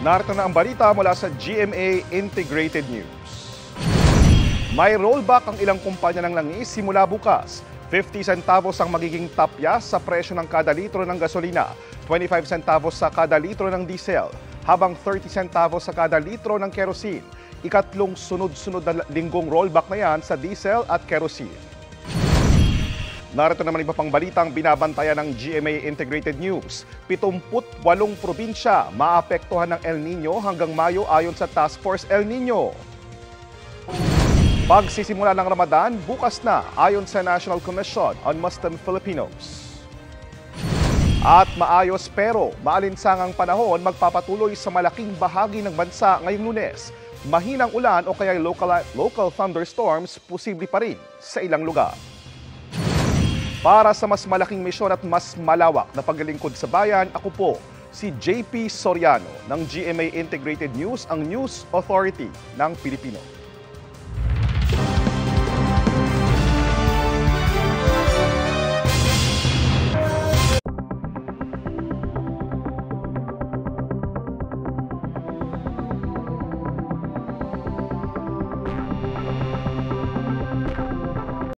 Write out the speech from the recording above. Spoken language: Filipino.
Narito na ang balita mula sa GMA Integrated News. May rollback ang ilang kumpanya ng langis simula bukas. 50 centavos ang magiging tapya sa presyo ng kada litro ng gasolina, 25 centavos sa kada litro ng diesel, habang 30 centavos sa kada litro ng kerosene. Ikatlong sunod-sunod na linggong rollback na yan sa diesel at kerosene. Narito naman iba pang balitang binabantayan ng GMA Integrated News. 78 probinsya maapektuhan ng El Nino hanggang Mayo ayon sa Task Force El Nino. Pagsisimula ng Ramadan, bukas na ayon sa National Commission on Muslim Filipinos. At maayos pero maalinsangang panahon magpapatuloy sa malaking bahagi ng bansa ngayong Lunes. Mahinang ulan o kaya local thunderstorms posible pa rin sa ilang lugar. Para sa mas malaking misyon at mas malawak na paglilingkod sa bayan, ako po si JP Soriano ng GMA Integrated News, ang News Authority ng Pilipino.